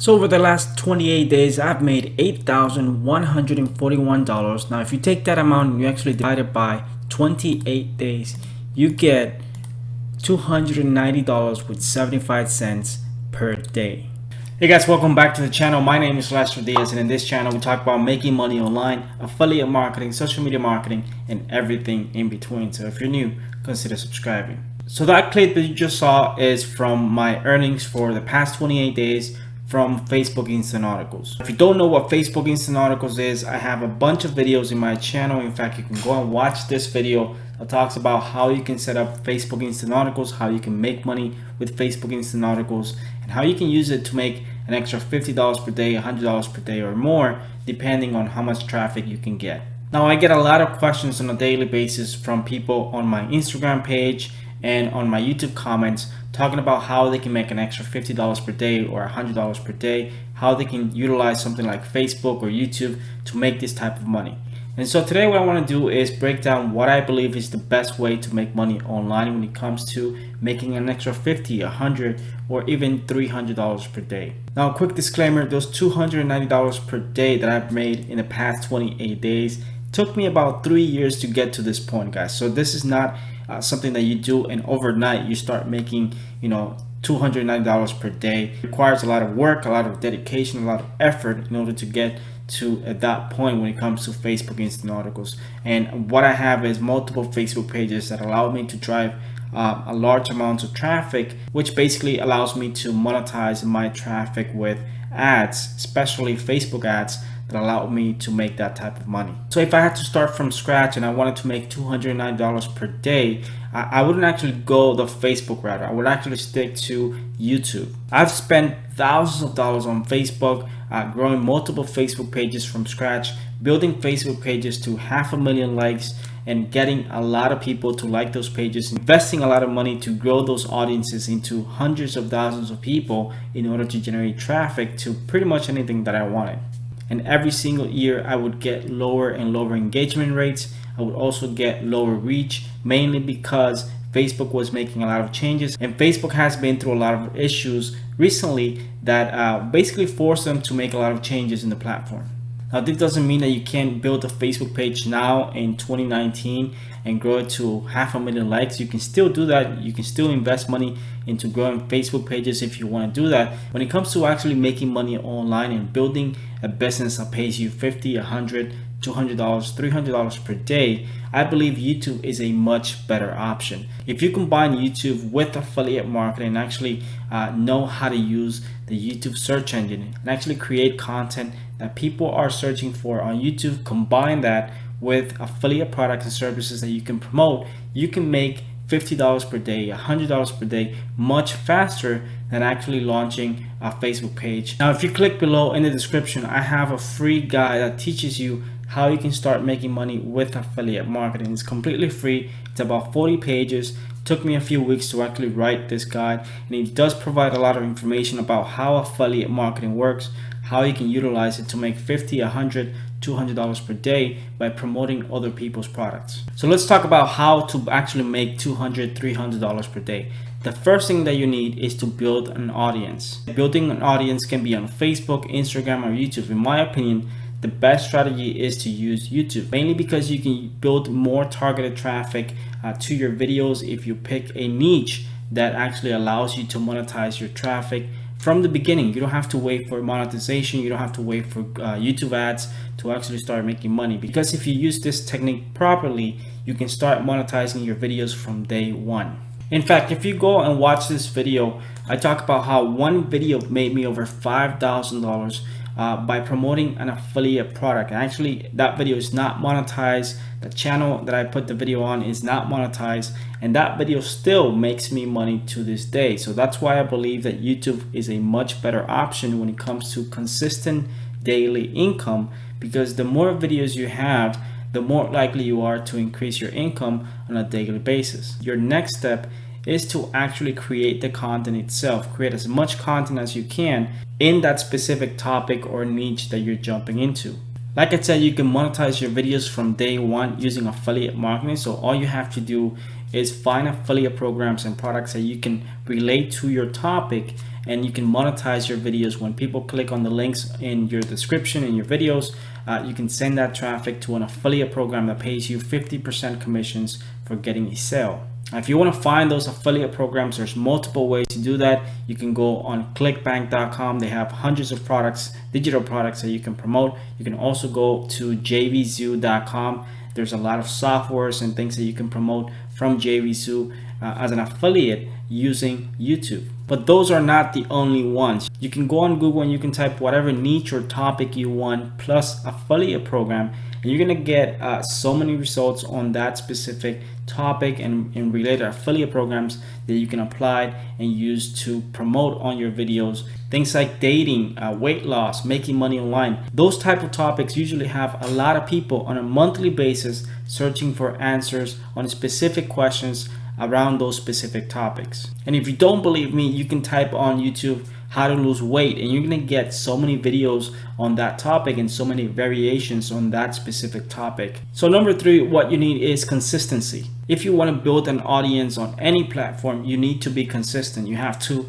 So over the last 28 days, I've made $8,141. Now, if you take that amount and you actually divide it by 28 days, you get $290 with 75 cents per day. Hey guys, welcome back to the channel. My name is Lester Diaz, and in this channel we talk about making money online, affiliate marketing, social media marketing, and everything in between. So if you're new, consider subscribing. So that clip that you just saw is from my earnings for the past 28 days from Facebook Instant Articles. If you don't know what Facebook Instant Articles is, I have a bunch of videos in my channel. In fact, you can go and watch this video that talks about how you can set up Facebook Instant Articles, how you can make money with Facebook Instant Articles, and how you can use it to make an extra $50 per day, $100 per day or more, depending on how much traffic you can get. Now, I get a lot of questions on a daily basis from people on my Instagram page and on my YouTube comments talking about how they can make an extra $50 per day or $100 per day, how they can utilize something like Facebook or YouTube to make this type of money. And so today what I want to do is break down what I believe is the best way to make money online when it comes to making an extra $50, $100, or even $300 per day. Now, a quick disclaimer, those $290 per day that I've made in the past 28 days took me about 3 years to get to this point, guys. So this is not something that you do and overnight you start making, $290 per day. It requires a lot of work, a lot of dedication, a lot of effort in order to get to that point when it comes to Facebook Instant Articles. And what I have is multiple Facebook pages that allow me to drive a large amount of traffic, which basically allows me to monetize my traffic with ads, especially Facebook ads, that allow me to make that type of money. So if I had to start from scratch and I wanted to make $209 per day, I wouldn't actually go the Facebook route. I would actually stick to YouTube. I've spent thousands of dollars on Facebook, growing multiple Facebook pages from scratch, building Facebook pages to 500,000 likes, and getting a lot of people to like those pages, investing a lot of money to grow those audiences into hundreds of thousands of people in order to generate traffic to pretty much anything that I wanted. And every single year I would get lower and lower engagement rates. I would also get lower reach, mainly because Facebook was making a lot of changes, and Facebook has been through a lot of issues recently that basically forced them to make a lot of changes in the platform. Now, this doesn't mean that you can't build a Facebook page now in 2019 and grow it to 500,000 likes. You can still do that. You can still invest money into growing Facebook pages if you want to do that. When it comes to actually making money online and building a business that pays you $50, $100, $200, $300 per day, I believe YouTube is a much better option. If you combine YouTube with affiliate marketing and actually know how to use the YouTube search engine and actually create content that people are searching for on YouTube, combine that with affiliate products and services that you can promote, you can make $50 per day, $100 per day much faster than actually launching a Facebook page. Now, if you click below in the description, I have a free guide that teaches you how you can start making money with affiliate marketing. It's completely free. It's about 40 pages. It took me a few weeks to actually write this guide, and it does provide a lot of information about how affiliate marketing works, how you can utilize it to make $50, $100, $200 per day by promoting other people's products. So let's talk about how to actually make $200, $300 per day. The first thing that you need is to build an audience. Building an audience can be on Facebook, Instagram, or YouTube. In my opinion, the best strategy is to use YouTube, mainly because you can build more targeted traffic to your videos if you pick a niche that actually allows you to monetize your traffic from the beginning. You don't have to wait for monetization. You don't have to wait for YouTube ads to actually start making money, because if you use this technique properly, you can start monetizing your videos from day one. In fact, if you go and watch this video, I talk about how one video made me over $5,000 by promoting an affiliate product. And actually, that video is not monetized. The channel that I put the video on is not monetized, and that video still makes me money to this day. So that's why I believe that YouTube is a much better option when it comes to consistent daily income, because the more videos you have, the more likely you are to increase your income on a daily basis. Your next step is to actually create the content itself. Create as much content as you can in that specific topic or niche that you're jumping into. Like I said, you can monetize your videos from day one using affiliate marketing. So all you have to do is find affiliate programs and products that you can relate to your topic and you can monetize your videos. When people click on the links in your description in your videos, you can send that traffic to an affiliate program that pays you 50% commissions for getting a sale. Now, if you want to find those affiliate programs, there's multiple ways to do that. You can go on clickbank.com. They have hundreds of products, digital products that you can promote. You can also go to jvzoo.com. There's a lot of softwares and things that you can promote from JVZoo as an affiliate using YouTube. But those are not the only ones. You can go on Google and you can type whatever niche or topic you want plus affiliate program, and you're gonna get so many results on that specific topic and related affiliate programs that you can apply and use to promote on your videos. Things like dating, weight loss, making money online. Those type of topics usually have a lot of people on a monthly basis searching for answers on specific questions around those specific topics. And if you don't believe me, you can type on YouTube how to lose weight, and you're gonna get so many videos on that topic and so many variations on that specific topic. So number 3, what you need is consistency. If you want to build an audience on any platform, you need to be consistent. You have to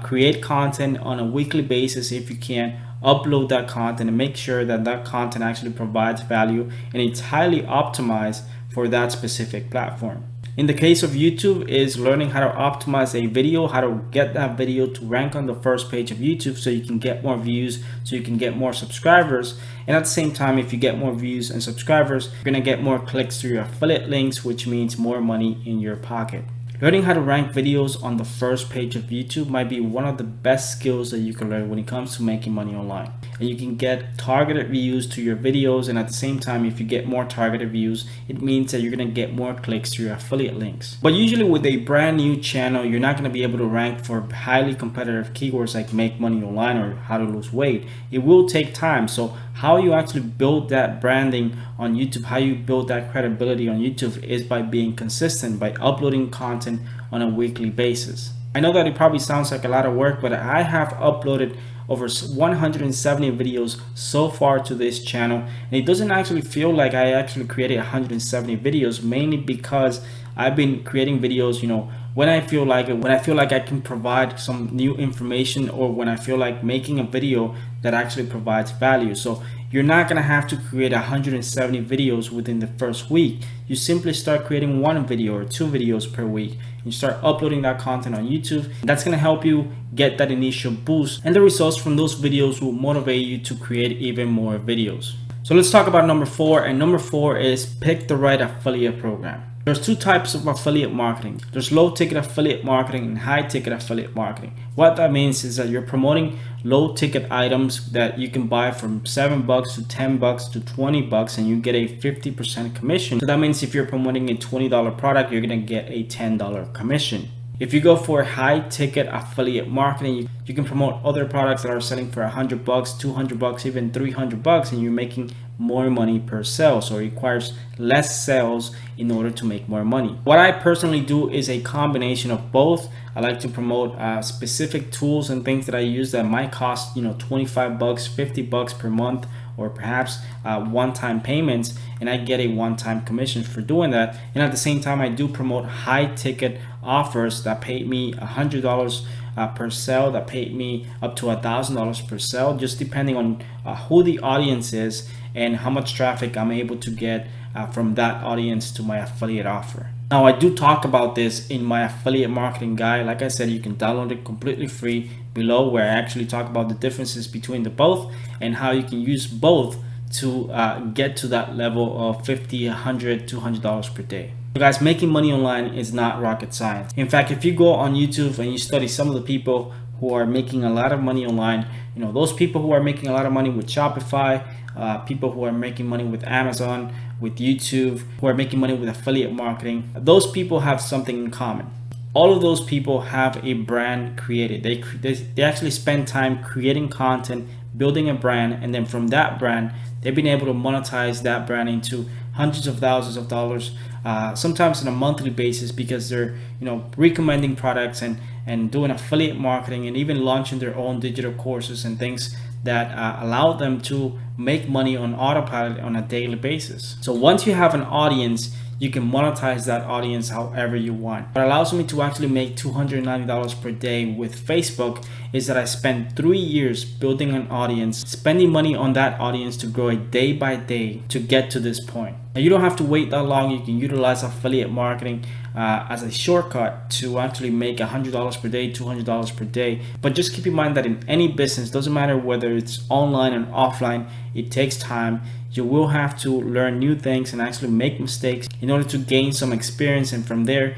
create content on a weekly basis if you can, upload that content and make sure that that content actually provides value and it's highly optimized for that specific platform. In the case of YouTube, is learning how to optimize a video, how to get that video to rank on the first page of YouTube so you can get more views, so you can get more subscribers. And at the same time, if you get more views and subscribers, you're gonna get more clicks through your affiliate links, which means more money in your pocket. Learning how to rank videos on the first page of YouTube might be one of the best skills that you can learn when it comes to making money online. And you can get targeted views to your videos, and at the same time, if you get more targeted views, it means that you're gonna get more clicks to your affiliate links. But usually with a brand new channel, you're not gonna be able to rank for highly competitive keywords like make money online or how to lose weight. It will take time. So how you actually build that branding on YouTube, how you build that credibility on YouTube is by being consistent, by uploading content on a weekly basis. I know that it probably sounds like a lot of work, but I have uploaded over 170 videos so far to this channel, and it doesn't actually feel like I actually created 170 videos, mainly because I've been creating videos, you know, when I feel like it, when I feel like I can provide some new information, or when I feel like making a video that actually provides value. So you're not gonna have to create 170 videos within the first week. You simply start creating 1 video or 2 videos per week. You start uploading that content on YouTube. That's gonna help you get that initial boost, and the results from those videos will motivate you to create even more videos. So let's talk about number 4, and number 4 is pick the right affiliate program. There's 2 types of affiliate marketing. There's low ticket affiliate marketing and high ticket affiliate marketing. What that means is that you're promoting low ticket items that you can buy from $7 to $10 to $20, and you get a 50% commission. So that means if you're promoting a $20 product, you're gonna get a $10 commission. If you go for high ticket affiliate marketing, you can promote other products that are selling for $100, $200, even $300, and you're making more money per sale. So it requires less sales in order to make more money. What I personally do is a combination of both. I like to promote specific tools and things that I use that might cost, you know, $25, $50 per month, or perhaps one-time payments, and I get a one-time commission for doing that. And at the same time, I do promote high ticket offers that pay me $100 per sale, that pay me up to $1,000 per sale, just depending on who the audience is and how much traffic I'm able to get from that audience to my affiliate offer. Now, I do talk about this in my affiliate marketing guide. Like I said, you can download it completely free below, where I actually talk about the differences between the both and how you can use both to get to that level of $50, $100, $200 per day. So guys, making money online is not rocket science. In fact, if you go on YouTube and you study some of the people who are making a lot of money online, you know, those people who are making a lot of money with Shopify, people who are making money with Amazon, with YouTube, who are making money with affiliate marketing, those people have something in common. All of those people have a brand created. They actually spend time creating content, building a brand, and then from that brand, they've been able to monetize that brand into hundreds of thousands of dollars, sometimes on a monthly basis, because they're, you know, recommending products and doing affiliate marketing, and even launching their own digital courses and things that allow them to make money on autopilot on a daily basis. So once you have an audience, you can monetize that audience however you want. What allows me to actually make $290 per day with Facebook is that I spent 3 years building an audience, spending money on that audience to grow it day by day to get to this point. Now, you don't have to wait that long. You can utilize affiliate marketing as a shortcut to actually make $100 per day, $200 per day. But just keep in mind that in any business, doesn't matter whether it's online and offline, it takes time. You will have to learn new things and actually make mistakes in order to gain some experience, and from there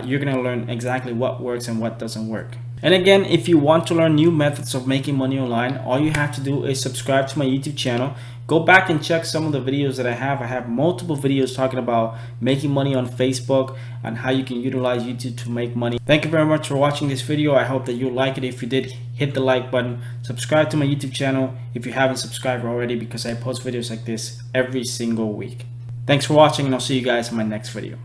you're going to learn exactly what works and what doesn't work. And again, if you want to learn new methods of making money online, all you have to do is subscribe to my YouTube channel. Go back and check some of the videos that I have. I have multiple videos talking about making money on Facebook and how you can utilize YouTube to make money. Thank you very much for watching this video. I hope that you like it. If you did, hit the like button. Subscribe to my YouTube channel if you haven't subscribed already, because I post videos like this every single week. Thanks for watching, and I'll see you guys in my next video.